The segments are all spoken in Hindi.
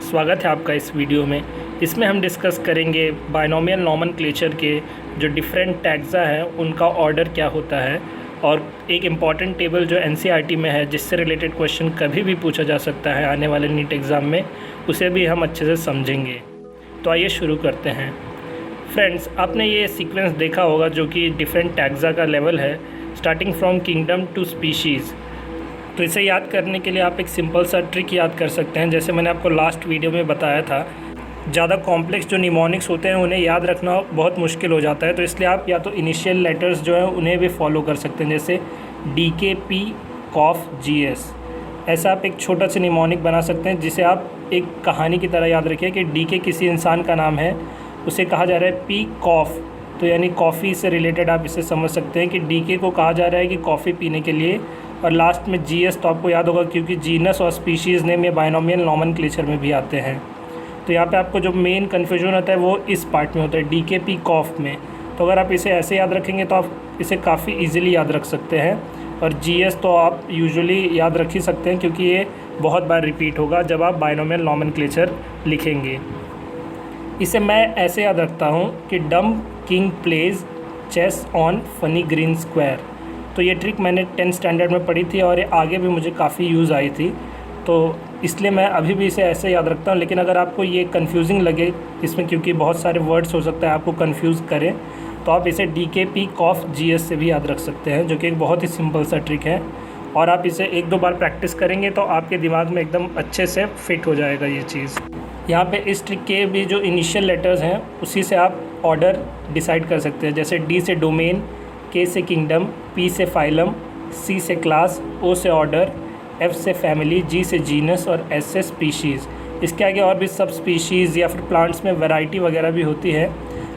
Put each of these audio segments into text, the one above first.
स्वागत है आपका इस वीडियो में। इसमें हम डिस्कस करेंगे बाइनोमियल नोमेनक्लेचर के जो डिफरेंट टैक्सा हैं उनका ऑर्डर क्या होता है, और एक इम्पॉर्टेंट टेबल जो एनसीईआरटी में है जिससे रिलेटेड क्वेश्चन कभी भी पूछा जा सकता है आने वाले नीट एग्ज़ाम में, उसे भी हम अच्छे से समझेंगे। तो आइए शुरू करते हैं। फ्रेंड्स, आपने ये सीक्वेंस देखा होगा जो कि डिफरेंट टैक्सा का लेवल है, starting from kingdom to species. तो इसे याद करने के लिए आप एक सिंपल सा ट्रिक याद कर सकते हैं। जैसे मैंने आपको लास्ट वीडियो में बताया था, ज़्यादा कॉम्प्लेक्स जो निमोनिक्स होते हैं उन्हें याद रखना बहुत मुश्किल हो जाता है, तो इसलिए आप या तो इनिशियल लेटर्स जो हैं उन्हें भी फॉलो कर सकते हैं, जैसे DKP कॉफ GS। ऐसा आप एक छोटा सा निमोनिक बना सकते हैं जिसे आप एक कहानी की तरह याद रखिए कि DK किसी इंसान का नाम है, उसे कहा जा रहा है P कॉफ, तो यानी कॉफ़ी से रिलेटेड आप इसे समझ सकते हैं कि DK को कहा जा रहा है कि कॉफ़ी पीने के लिए, और लास्ट में GS तो आपको याद होगा क्योंकि जीनस और स्पीशीज़ नेम ये बाइनोमियल नोमेनक्लेचर में भी आते हैं। तो यहाँ पे आपको जो मेन कन्फ्यूजन होता है वो इस पार्ट में होता है, DKP कॉफ में। तो अगर आप इसे ऐसे याद रखेंगे तो आप इसे काफ़ी इजीली याद रख सकते हैं, और GS तो आप यूजुअली याद रख ही सकते हैं क्योंकि ये बहुत बार रिपीट होगा जब आप बाइनोमियल नोमेनक्लेचर लिखेंगे। इसे मैं ऐसे याद रखता हूँ कि dumb king plays chess on funny green square. तो ये ट्रिक मैंने 10th स्टैंडर्ड में पढ़ी थी और ये आगे भी मुझे काफ़ी यूज़ आई थी, तो इसलिए मैं अभी भी इसे ऐसे याद रखता हूँ। लेकिन अगर आपको ये कन्फ्यूजिंग लगे इसमें, क्योंकि बहुत सारे वर्ड्स हो सकता है आपको कन्फ्यूज़ करें, तो आप इसे DKP कॉफ GS से भी याद रख सकते हैं, जो कि एक बहुत ही सिंपल सा ट्रिक है। और आप इसे 1-2 बार प्रैक्टिस करेंगे तो आपके दिमाग में एकदम अच्छे से फिट हो जाएगा ये चीज़। यहाँ पे इस ट्रिक के भी जो इनिशियल लेटर्स हैं उसी से आप ऑर्डर डिसाइड कर सकते हैं, जैसे D से डोमेन, K से किंगडम, P से फाइलम, C से क्लास, O से ऑर्डर, F से फैमिली, G से जीनस और S से स्पीशीज़। इसके आगे और भी सब स्पीशीज़ या फिर प्लांट्स में वैरायटी वगैरह भी होती है,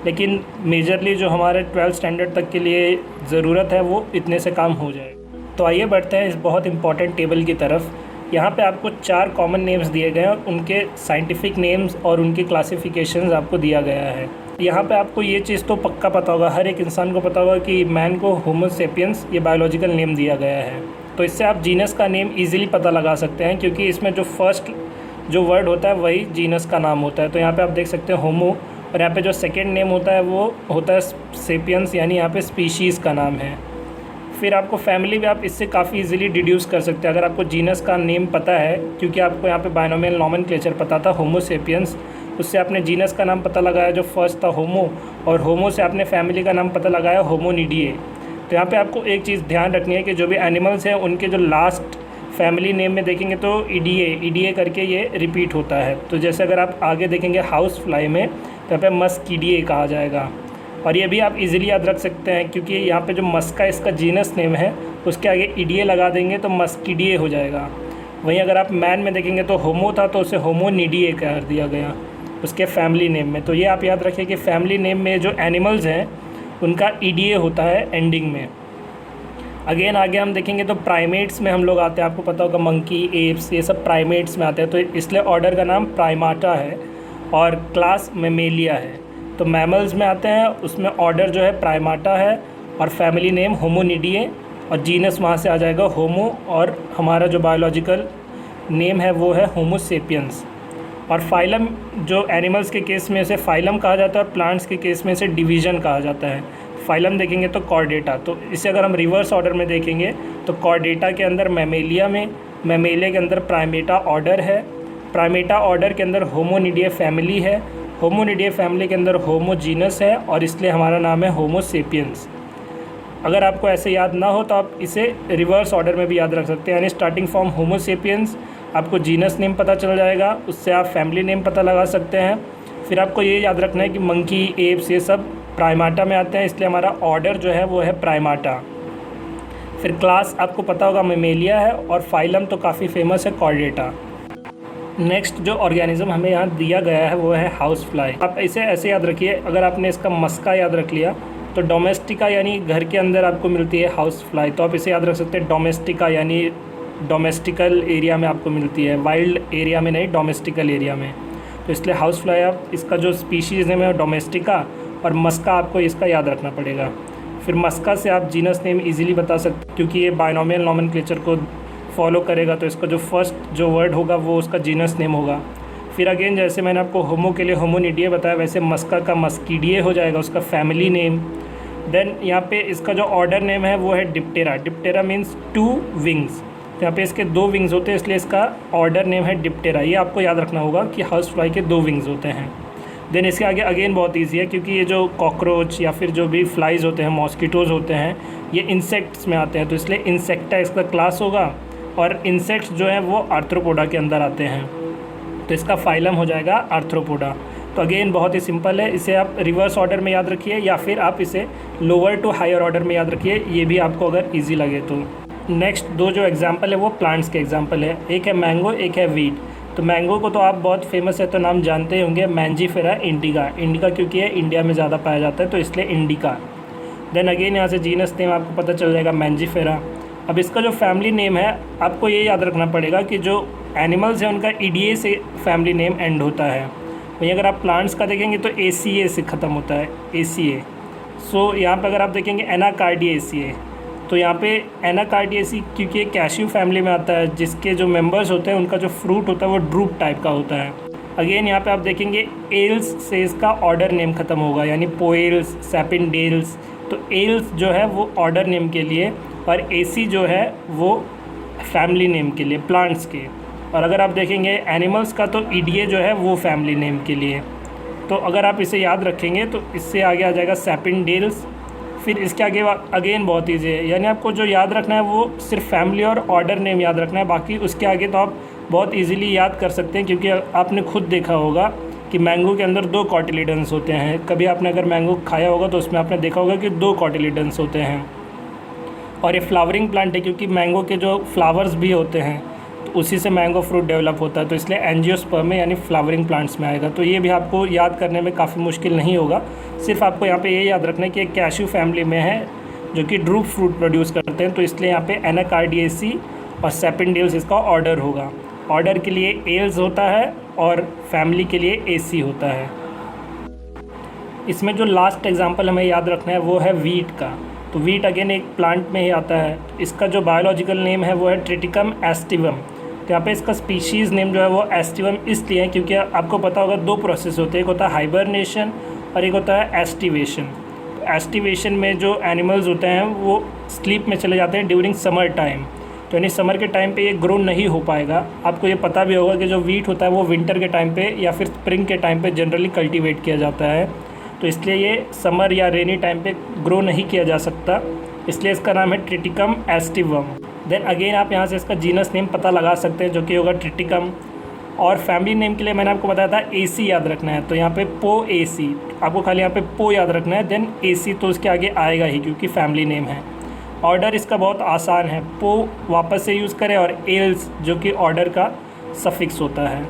लेकिन मेजरली जो हमारे 12th स्टैंडर्ड तक के लिए ज़रूरत है वो इतने से काम हो जाएगा। तो आइए बढ़ते हैं इस बहुत इंपॉर्टेंट टेबल की तरफ। यहाँ पे आपको 4 कॉमन नेम्स दिए गए हैं और उनके साइंटिफिक नेम्स और उनकी क्लासिफिकेशंस आपको दिया गया है। यहाँ पे आपको ये चीज़ तो पक्का पता होगा, हर एक इंसान को पता होगा कि मैन को होमो सेपियंस ये बायोलॉजिकल नेम दिया गया है। तो इससे आप जीनस का नेम इजीली पता लगा सकते हैं, क्योंकि इसमें जो फर्स्ट जो वर्ड होता है वही जीनस का नाम होता है। तो यहाँ पे आप देख सकते हैं होमो, और यहाँ पे जो सेकेंड नेम होता है वो होता है सेपियंस, यानी यहाँ पे स्पीशीज़ का नाम है। फिर आपको फैमिली भी आप इससे काफ़ी इजीली डिड्यूस कर सकते हैं। अगर आपको जीनस का नेम पता है, क्योंकि आपको यहाँ पे बाइनोमियल नोमेनक्लेचर पता था होमो सेपियंस, उससे आपने जीनस का नाम पता लगाया जो फर्स्ट था होमो, और होमो से आपने फैमिली का नाम पता लगाया होमोनिडिए। तो यहाँ पे आपको एक चीज़ ध्यान रखनी है कि जो भी एनिमल्स हैं उनके जो लास्ट फैमिली नेम में देखेंगे तो ईडीए करके ये रिपीट होता है। तो जैसे अगर आप आगे देखेंगे हाउस फ्लाई में, तो यहाँ पे मस्कीडिए कहा जाएगा। और ये भी आप इजीली याद रख सकते हैं, क्योंकि यहाँ पे जो मस्का इसका जीनस नेम है उसके आगे ईडीए लगा देंगे तो मस्कीडिए हो जाएगा। वहीं अगर आप मैन में देखेंगे तो होमो था तो उसे होमोनिडिए कर दिया गया उसके फैमिली नेम में। तो ये आप याद रखिए कि फैमिली नेम में जो एनिमल्स हैं उनका ईडीए होता है एंडिंग में। अगेन आगे हम देखेंगे तो प्राइमेट्स में हम लोग आते हैं, आपको पता होगा मंकी, एप्स, ये सब प्राइमेट्स में आते हैं। तो इसलिए ऑर्डर का नाम प्राइमाटा है और क्लास मेमेलिया है। तो मैमल्स में आते हैं, उसमें ऑर्डर जो है प्राइमाटा है और फैमिली नेम होमोनिडिए, और जीनस वहाँ से आ जाएगा होमो, और हमारा जो बायोलॉजिकल नेम है वो है होमो सेपियंस। और फाइलम जो एनिमल्स के केस में इसे फाइलम कहा जाता है और प्लांट्स के केस में इसे डिवीज़न कहा जाता है। फाइलम देखेंगे तो कॉर्डेटा। तो इसे अगर हम रिवर्स ऑर्डर में देखेंगे तो कॉर्डेटा के अंदर मैमेलिया में, मैमेलिया के अंदर प्राइमेटा ऑर्डर है, प्राइमेटा ऑर्डर के अंदर होमोनिडिए फैमिली है, होमोनिडिए फैमिली के अंदर होमो जीनस है, और इसलिए हमारा नाम है होमो सेपियंस। अगर आपको ऐसे याद ना हो तो आप इसे रिवर्स ऑर्डर में भी याद रख सकते हैं, यानी स्टार्टिंग फ्रॉम होमो सेपियंस आपको जीनस नेम पता चल जाएगा, उससे आप फैमिली नेम पता लगा सकते हैं। फिर आपको ये याद रखना है कि मंकी, एप्स ये सब प्राइमाटा में आते हैं, इसलिए हमारा ऑर्डर जो है वो है प्राइमाटा। फिर क्लास आपको पता होगा मेमेलिया है, और फाइलम तो काफ़ी फेमस है कॉर्डेटा। नेक्स्ट जो ऑर्गेनिज्म हमें यहाँ दिया गया है वो है हाउस फ्लाई। आप इसे ऐसे याद रखिए, अगर आपने इसका मस्का याद रख लिया तो डोमेस्टिका यानी घर के अंदर आपको मिलती है हाउस फ्लाई, तो आप इसे याद रख सकते हैं डोमेस्टिका, यानी डोमेस्टिकल एरिया में आपको मिलती है, वाइल्ड एरिया में नहीं, डोमेस्टिकल एरिया में। तो इसलिए हाउस फ्लाई आप इसका जो स्पीशीज़ नेम है डोमेस्टिका, और मस्का आपको इसका याद रखना पड़ेगा। फिर मस्का से आप जीनस नेम इजीली बता सकते, क्योंकि ये बाइनोमियल नोमेनक्लेचर को फॉलो करेगा, तो इसका जो फर्स्ट जो वर्ड होगा वो उसका जीनस नेम होगा। फिर अगेन जैसे मैंने आपको होमो के लिए होमोनिडिए बताया, वैसे मस्का का मस्कीडिए हो जाएगा उसका फैमिली नेम। देन यहाँ पे इसका जो ऑर्डर नेम है वो है डिप्टेरा। डिप्टेरा मीन्स 2 विंग्स, तो यहाँ पे इसके 2 विंग्स होते हैं, इसलिए इसका ऑर्डर नेम है डिप्टेरा। ये आपको याद रखना होगा कि हाउस फ्लाई के 2 विंग्स होते हैं। देन इसके आगे अगेन बहुत ईजी है, क्योंकि ये जो कॉकरोच या फिर जो भी फ्लाइज होते हैं, मॉस्किटोज़ होते हैं, ये इंसेक्ट्स में आते हैं, तो इसलिए इंसेक्टा इसका क्लास होगा, और इंसेक्ट्स जो हैं वो आर्थ्रोपोडा के अंदर आते हैं, तो इसका फाइलम हो जाएगा आर्थ्रोपोडा। तो अगेन बहुत ही सिंपल है, इसे आप रिवर्स ऑर्डर में याद रखिए या फिर आप इसे लोअर टू हायर ऑर्डर में याद रखिए, ये भी आपको अगर ईजी लगे तो। नेक्स्ट 2 जो एग्जाम्पल है वो प्लांट्स के एग्जाम्पल है, एक है मैंगो, एक है वीट। तो मैंगो को तो आप बहुत फेमस है तो नाम जानते ही होंगे, मैंजीफेरा इंडिका। इंडिका क्योंकि है इंडिया में ज़्यादा पाया जाता है तो इसलिए इंडिका। देन अगेन यहाँ से जीनस नेम आपको पता चल जाएगा मैंजीफेरा। अब इसका जो फैमिली नेम है आपको ये याद रखना पड़ेगा कि जो एनिमल्स हैं उनका ईडीए से फैमिली नेम एंड होता है। वहीं अगर आप प्लांट्स का देखेंगे तो एसीए से ख़त्म होता है, एसीए। सो यहाँ पे अगर आप देखेंगे एनाकार्डिएसी, तो यहाँ पे एनाकार्डिएसी क्योंकि कैश्यू फैमिली में आता है, जिसके जो मेंबर्स होते हैं उनका जो फ्रूट होता है वो ड्रूप टाइप का होता है। अगेन यहाँ पे आप देखेंगे एल्स से इसका ऑर्डर नेम ख़त्म होगा, यानी पोएल्स, सैपिनडेल्स। तो एल्स जो है वो ऑर्डर नेम के लिए, और एसी जो है वो फैमिली नेम के लिए, प्लांट्स के। और अगर आप देखेंगे एनिमल्स का तो ईडीए जो है वो फैमिली नेम के लिए। तो अगर आप इसे याद रखेंगे तो इससे आगे आ जाएगा सैपिनडेल्स। फिर इसके आगे अगेन बहुत ईजी है, यानी आपको जो याद रखना है वो सिर्फ फैमिली और ऑर्डर नेम याद रखना है, बाकी उसके आगे तो आप बहुत इजीली याद कर सकते हैं, क्योंकि आपने खुद देखा होगा कि मैंगो के अंदर 2 कॉटिलिडन्स होते हैं। कभी आपने अगर मैंगो खाया होगा तो उसमें आपने देखा होगा कि 2 कॉटिलिडन्स होते हैं। और ये फ्लावरिंग प्लांट है, क्योंकि मैंगो के जो फ्लावर्स भी होते हैं तो उसी से मैंगो फ्रूट डेवलप होता है, तो इसलिए एंजियोस्पर्म में यानी फ्लावरिंग प्लांट्स में आएगा। तो ये भी आपको याद करने में काफ़ी मुश्किल नहीं होगा, सिर्फ आपको यहाँ पे ये याद रखना है कि एक कैश्यू फैमिली में है जो कि ड्रूप फ्रूट प्रोड्यूस करते हैं, तो इसलिए यहाँ पे एनाकार्डिएसी और सैपिनडेल्स इसका ऑर्डर होगा। ऑर्डर के लिए एल्स होता है और फैमिली के लिए एसी होता है। इसमें जो लास्ट एग्जाम्पल हमें याद रखना है वो है वीट का। तो वीट अगेन एक प्लांट में ही आता है, इसका जो बायोलॉजिकल नेम है वो है ट्रिटिकम एस्टिवम। तो यहाँ पे इसका स्पीशीज़ नेम जो है वो एस्टिवम इसलिए है क्योंकि आपको पता होगा 2 प्रोसेस होते हैं, एक होता है हाइबरनेशन और एक होता है एस्टिवेशन। तो एस्टिवेशन में जो एनिमल्स होते हैं वो स्लीप में चले जाते हैं ड्यूरिंग समर टाइम, तो यानी समर के टाइम पे ये ग्रो नहीं हो पाएगा। आपको ये पता भी होगा कि जो वीट होता है वो विंटर के टाइम पे या फिर स्प्रिंग के टाइम पे जनरली कल्टीवेट किया जाता है, तो इसलिए ये समर या रेनी टाइम पे ग्रो नहीं किया जा सकता, इसलिए इसका नाम है ट्रिटिकम एस्टिवम। देन अगेन आप यहाँ से इसका जीनस नेम पता लगा सकते हैं जो कि होगा ट्रिटिकम। और फैमिली नेम के लिए मैंने आपको बताया था एसी याद रखना है, तो यहाँ पे पो एसी, आपको खाली यहाँ पे पो याद रखना है, देन एसी तो उसके आगे आएगा ही क्योंकि फैमिली नेम है। ऑर्डर इसका बहुत आसान है, पो वापस से यूज़ करें और एल्स जो कि ऑर्डर का सफिक्स होता है।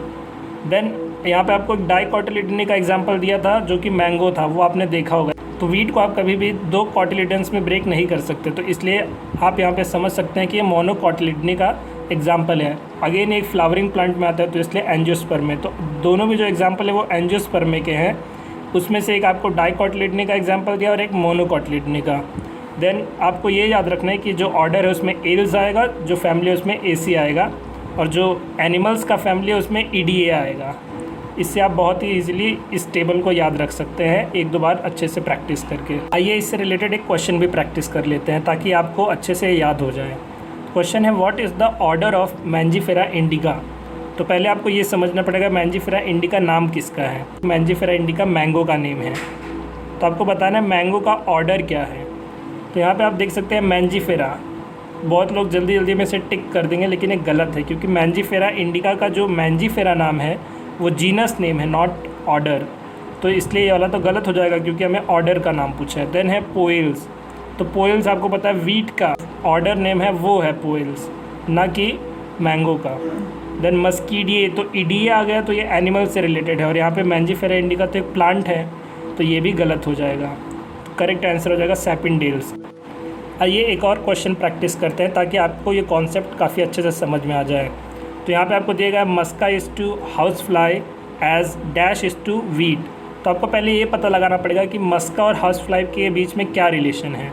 देन यहाँ पे आपको एक डाइकोटिलिडनी का एग्जांपल दिया था जो कि मैंगो था, वो आपने देखा होगा। तो वीट को आप कभी भी 2 कॉटिलिडन्स में ब्रेक नहीं कर सकते, तो इसलिए आप यहाँ पे समझ सकते हैं कि ये मोनोकॉटिलिडनी का एग्जांपल है। अगेन एक फ्लावरिंग प्लांट में आता है तो इसलिए एंजियोस्पर्म में, तो दोनों भी जो एग्जांपल है वो एंजियोस्पर्म के हैं। उसमें से एक आपको डाइकोटिलिडनी का एग्जांपल दिया और एक मोनोकॉटिलिडनी का। देन आपको ये याद रखना है कि जो ऑर्डर है उसमें एल्स आएगा, जो फैमिली है उसमें एसी आएगा, और जो एनिमल्स का फैमिली है उसमें ईडीए आएगा। इससे आप बहुत ही इजीली इस टेबल को याद रख सकते हैं 1-2 बार अच्छे से प्रैक्टिस करके। आइए इससे रिलेटेड एक क्वेश्चन भी प्रैक्टिस कर लेते हैं ताकि आपको अच्छे से याद हो जाए। क्वेश्चन है what is the order of Mangifera indica. तो पहले आपको ये समझना पड़ेगा मैंजीफेरा इंडिका नाम किसका है। मैंजीफेरा इंडिका मैंगो का नेम है, तो आपको बताना है मैंगो का ऑर्डर क्या है। तो यहाँ पर आप देख सकते हैं मैंजीफेरा, बहुत लोग जल्दी जल्दी में से टिक कर देंगे लेकिन ये गलत है, क्योंकि मैंजीफेरा इंडिका का जो मैंजीफेरा नाम है वो जीनस नेम है, नॉट ऑर्डर, तो इसलिए ये वाला तो गलत हो जाएगा क्योंकि हमें ऑर्डर का नाम पूछा है। देन है पोएल्स, तो पोएल्स आपको पता है वीट का ऑर्डर नेम है वो है पोएल्स, ना कि मैंगो का। देन मस्कीडिए, तो ईडीए आ गया तो ये एनिमल से रिलेटेड है, और यहाँ पे मैंजीफेरा इंडिका तो एक प्लांट है तो ये भी गलत हो जाएगा। तो करेक्ट आंसर हो जाएगा सैपिनडेल्स। आइए एक और क्वेश्चन प्रैक्टिस करते हैं ताकि आपको ये कॉन्सेप्ट काफ़ी अच्छे से समझ में आ जाए। तो यहाँ पे आपको दिया गया Musca is to house fly as dash is to wheat. तो आपको पहले ये पता लगाना पड़ेगा कि मस्का और हाउस फ्लाई के बीच में क्या रिलेशन है।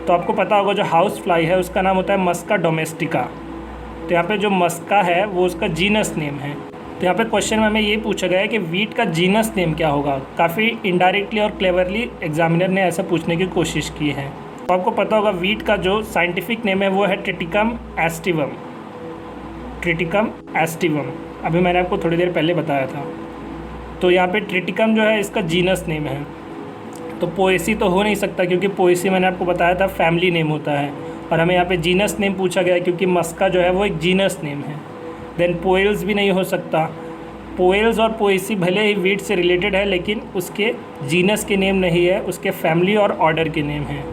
तो आपको पता होगा जो हाउस फ्लाई है उसका नाम होता है मस्का डोमेस्टिका। तो यहाँ पे जो मस्का है वो उसका जीनस नेम है, तो यहाँ पे क्वेश्चन में हमें ये पूछा गया है कि वीट का जीनस नेम क्या होगा। काफ़ी इनडायरेक्टली और क्लेवरली एग्जामिनर ने ऐसा पूछने की कोशिश की है। तो आपको पता होगा वीट का जो साइंटिफिक नेम है वो है ट्रिटिकम एस्टिवम। ट्रिटिकम एस्टिवम अभी मैंने आपको थोड़ी देर पहले बताया था। तो यहाँ पे ट्रिटिकम जो है इसका जीनस नेम है। तो पोएसी तो हो नहीं सकता क्योंकि पोएसी मैंने आपको बताया था फैमिली नेम होता है, और हमें यहाँ पे जीनस नेम पूछा गया है क्योंकि मस्का जो है वो एक जीनस नेम है। देन पोएल्स भी नहीं हो सकता। पोएल्स और पोएसी भले ही वीट से रिलेटेड है लेकिन उसके जीनस के नेम नहीं है, उसके फैमिली और ऑर्डर के नेम है।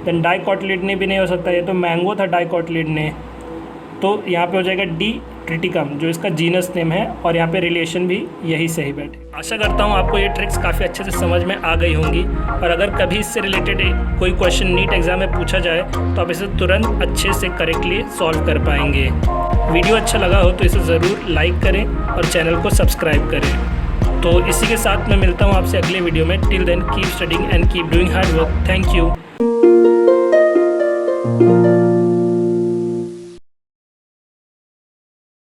देन डाइकोटिलिडने भी नहीं हो सकता, ये तो मैंगो था डाइकोटिलिडने। तो यहाँ पे हो जाएगा डी ट्रिटिकम जो इसका जीनस नेम है, और यहाँ पे रिलेशन भी यही सही बैठे। आशा करता हूँ आपको ये ट्रिक्स काफ़ी अच्छे से समझ में आ गई होंगी, और अगर कभी इससे रिलेटेड कोई क्वेश्चन नीट एग्जाम में पूछा जाए तो आप इसे तुरंत अच्छे से करेक्टली सॉल्व कर पाएंगे। वीडियो अच्छा लगा हो तो इसे ज़रूर लाइक करें और चैनल को सब्सक्राइब करें। तो इसी के साथ मैं मिलता हूँ आपसे अगले वीडियो में। Till then keep studying and keep doing hard work. Thank you.